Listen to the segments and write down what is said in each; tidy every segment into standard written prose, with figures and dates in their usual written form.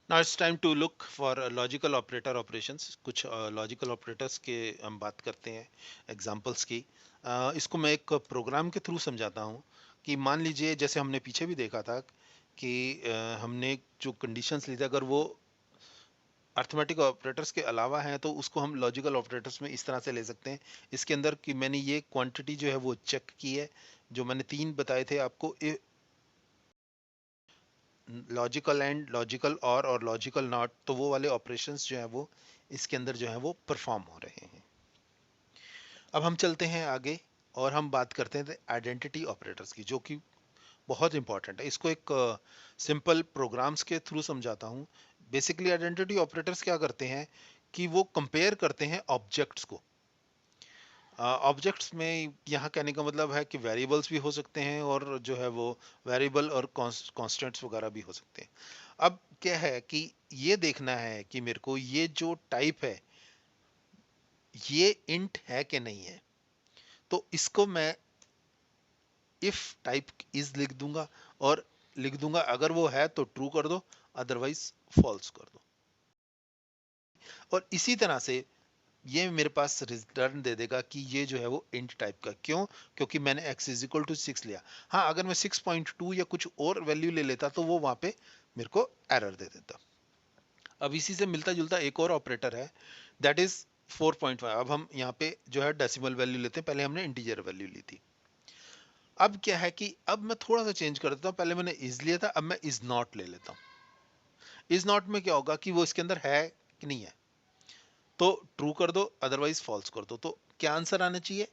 Now it's time to look for logical operator operations. कुछ logical operators के हम बात करते हैं, एग्जांपल्स की। इसको मैं एक प्रोग्राम के थ्रू समझाता हूँ कि मान लीजिए जैसे हमने पीछे भी देखा था कि हमने जो कंडीशंस ली थी, अगर वो अर्थमेटिक ऑपरेटर्स के अलावा हैं तो उसको हम लॉजिकल ऑपरेटर्स में इस तरह से ले सकते हैं। इसके अंदर कि मैंने ये क्वांटिटी जो है वो चेक की है, जो मैंने तीन बताए थे आपको, लॉजिकल एंड, लॉजिकल और लॉजिकल नॉट, तो वो वाले ऑपरेशंस जो है वो इसके अंदर जो है वो परफॉर्म हो रहे हैं। अब हम चलते हैं आगे और हम बात करते हैं आइडेंटिटी ऑपरेटर्स की, जो कि बहुत इंपॉर्टेंट है। इसको एक सिंपल प्रोग्राम्स के थ्रू समझाता हूँ। बेसिकली आइडेंटिटी ऑपरेटर्स क्या करते हैं कि वो कंपेयर करते हैं ऑब्जेक्ट्स को। ऑब्जेक्ट्स में यहाँ कहने का मतलब है कि वेरिएबल्स भी हो सकते हैं और जो है वो वेरिएबल और कॉन्स्टेंट्स वगैरह भी हो सकते हैं। अब क्या है कि ये देखना है कि मेरे को ये जो टाइप है ये इंट है कि नहीं है। तो इसको मैं इफ टाइप इज लिख दूंगा और लिख दूंगा अगर वो है तो ट्रू कर दो, अदरवाइज फॉल्स कर दो। और इसी तरह से ये मेरे पास रिटर्न दे देगा कि ये जो है वो इंट टाइप का। क्यों? क्योंकि मैंने x इज इक्वल टू 6 लिया। हाँ, अगर मैं 6.2 या कुछ और वैल्यू ले लेता तो वो वहां पे मेरे को एरर दे देता। अब इसी से मिलता जुलता एक और ऑपरेटर है, दैट इज 4.5। अब हम यहाँ पे जो है डेसिमल वैल्यू लेते हैं, पहले हमने इंटीजर वैल्यू ली थी। अब क्या है कि अब मैं थोड़ा सा चेंज कर देता हूँ, पहले मैंने इज लिया था, अब मैं इज नॉट ले लेता हूँ। इज नॉट में क्या होगा कि वो इसके अंदर है कि नहीं है, तो ट्रू कर दो, अदरवाइज फॉल्स कर दो। तो क्या आंसर आना चाहिए?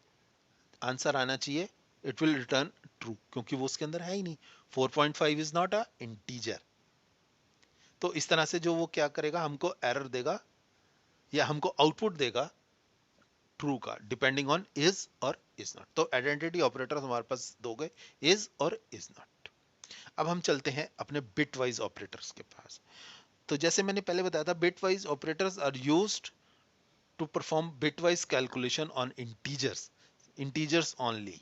आंसर आना चाहिए इट विल रिटर्न ट्रू, क्योंकि वो उसके अंदर है ही नहीं। 4.5 इज नॉट अ इंटीजर। तो इस तरह से जो वो क्या करेगा, हमको एरर देगा या हमको आउटपुट देगा ट्रू का, डिपेंडिंग ऑन इज और इज नॉट। तो आइडेंटिटी ऑपरेटर हमारे पास दो गए, इज और इज नॉट। अब हम चलते हैं अपने बिट वाइज ऑपरेटर्स के पास। तो जैसे मैंने पहले बताया था, bit wise operators are used to perform bit wise calculation on integers, integers only.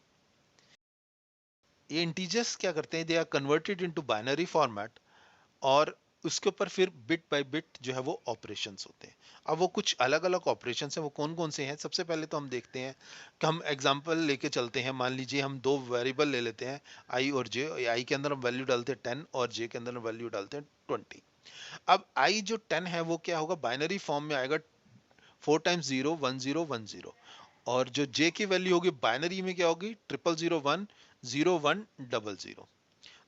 ये इंटीजर्स क्या करते हैं, they are converted into binary format और उसके ऊपर फिर बिट बाय बिट जो है वो ऑपरेशंस होते हैं। अब वो कुछ अलग अलग ऑपरेशंस हैं, वो कौन कौन से हैं? सबसे पहले तो हम देखते हैं कि हम एग्जांपल लेके चलते हैं। मान लीजिए हम दो वेरिएबल ले लेते हैं, आई और जे। आई के अंदर हम वैल्यू डालते हैं 10 और जे के अंदर हम वैल्यू डालते हैं 20। अब आई जो 10 है वो क्या होगा, बाइनरी फॉर्म में आएगा, 4 टाइम्स 0 1 0 1 0। और जो जे की वैल्यू होगी बाइनरी में क्या होगी, 0 0 0 1 0 1 0 0।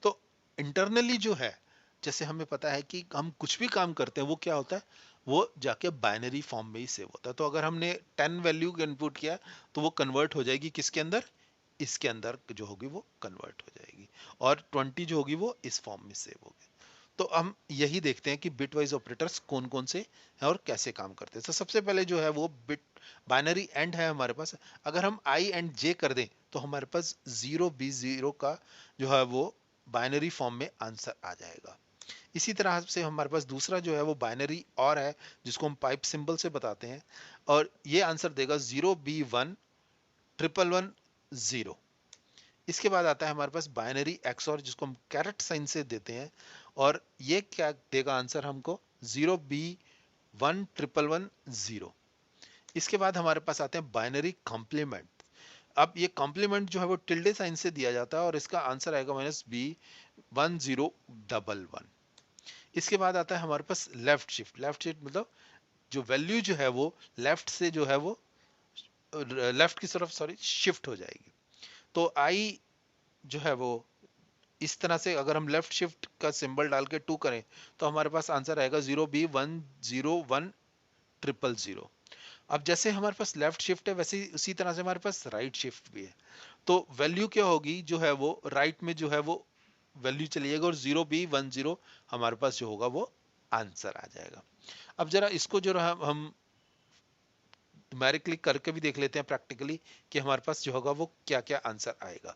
तो इंटरनली जो है, जैसे हमें पता है कि हम कुछ भी काम करते हैं वो क्या होता है, वो जाके बाइनरी फॉर्म में ही सेव होता है। तो अगर हमने 10 वैल्यू इनपुट किया तो वो कन्वर्ट हो जाएगी किसके अंदर, इसके अंदर जो होगी वो कन्वर्ट हो जाएगी। और 20 जो होगी वो इस फॉर्म में सेव होगी। तो हम यही देखते हैं कि बिट वाइज ऑपरेटर्स कौन कौन से हैं और कैसे काम करते हैं। तो सबसे पहले जो है वो बिट बाइनरी एंड है हमारे पास। अगर हम आई एंड जे कर दें तो हमारे पास 0 B 0 का जो है वो बाइनरी फॉर्म में आंसर आ जाएगा। इसी तरह से हमारे पास दूसरा जो है वो बाइनरी और है, जिसको हम पाइप सिंबल से बताते हैं, और ये आंसर देगा 0 B 1 1 1 0। इसके बाद आता है हमारे पास बाइनरी एक्सऑर, जिसको हम कैरेट साइन से देते हैं, और ये क्या देगा आंसर हमको, 0 B 1 1 1 0। इसके बाद हमारे पास आते हैं बाइनरी कॉम्प्लीमेंट। अब ये कॉम्प्लीमेंट जो है वो टिल्डे साइन से दिया जाता है और इसका आंसर आएगा -B 1 0 1 1। इसके बाद आता है हमारे पास लेफ्ट शिफ्ट। लेफ्ट शिफ्ट मतलब जो वैल्यू जो है वो लेफ्ट से जो है वो लेफ्ट की तरफ, सॉरी, शिफ्ट हो जाएगी। तो आई जो है वो इस तरह से अगर हम लेफ्ट शिफ्ट का सिंबल डाल के 2 करें तो हमारे पास आंसर आएगा 0 B 1 0 1 0 0। अब जैसे हमारे पास लेफ्ट शिफ्ट है वैसे ही उसी तरह से हमारे पास राइट शिफ्ट भी है। तो वैल्यू क्या होगी जो है वो राइट में जो है वो वैल्यू चली जाएगी और 0 B 1 0 हमारे पास जो होगा वो आंसर आ जाएगा। अब जरा इसको जो हम न्यूमेरिकली करके भी देख लेते हैं प्रैक्टिकली कि हमारे पास जो होगा वो क्या क्या आंसर आएगा।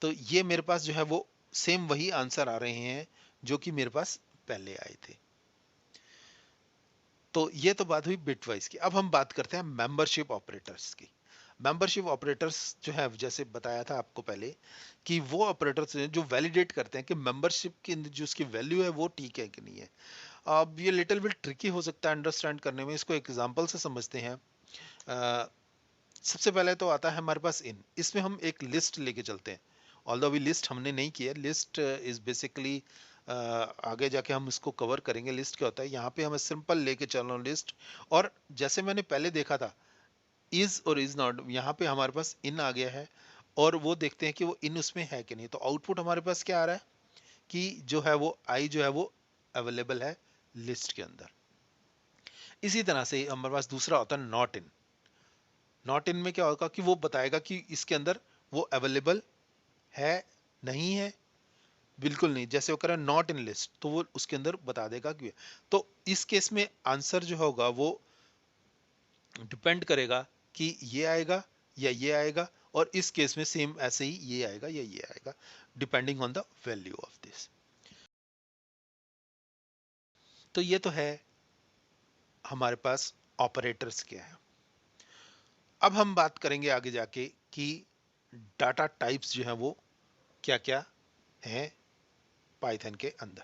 तो ये मेरे पास जो है वो सेम वही आंसर आ रहे हैं जो कि मेरे पास पहले आए थे। तो ये तो बात हुई बिटवाइज की। अब हम बात करते हैं मेंबरशिप ऑपरेटर्स की। मेंबरशिप ऑपरेटर्स जो है, जैसे बताया था आपको पहले, कि वो ऑपरेटर्स हैं जो वैलिडेट करते हैं कि मेंबरशिप की जो उसकी वैल्यू है वो ठीक है कि नहीं है। अब ये लिटिल बिट ट्रिकी हो सकता है अंडरस्टैंड करने में, इसको एग्जांपल से समझते हैं। अ, सबसे पहले तो आता है हमारे पास इन, इसमें हम एक लिस्ट लेके चलते हैं। ऑल्दो अभी लिस्ट हमने नहीं किया, लिस्ट इज बेसिकली, आगे जाके हम इसको कवर करेंगे लिस्ट क्या होता है। यहाँ पे हमें सिंपल लेके चल रहा हूँ लिस्ट, और जैसे मैंने पहले देखा था इज और इज नॉट, यहाँ पे हमारे पास इन आ गया है, और वो देखते हैं कि वो इन उसमें है कि नहीं। तो आउटपुट हमारे पास क्या आ रहा है कि जो है वो आई जो है वो अवेलेबल है लिस्ट के अंदर। इसी तरह से हमारे पास दूसरा होता है नॉट इन। नॉट इन में क्या होगा कि वो बताएगा कि इसके अंदर वो अवेलेबल है, नहीं है, बिल्कुल नहीं। जैसे वो कह रहा है नॉट इन लिस्ट, तो वो उसके अंदर बता देगा कि, तो इस केस में आंसर जो होगा वो डिपेंड करेगा कि ये आएगा या ये आएगा, और इस केस में सेम ऐसे ही ये आएगा या ये आएगा, depending on the value of this. तो ये तो है हमारे पास ऑपरेटर्स क्या है। अब हम बात करेंगे आगे जाके कि डाटा टाइप्स जो है वो क्या क्या हैं पाइथन के अंदर।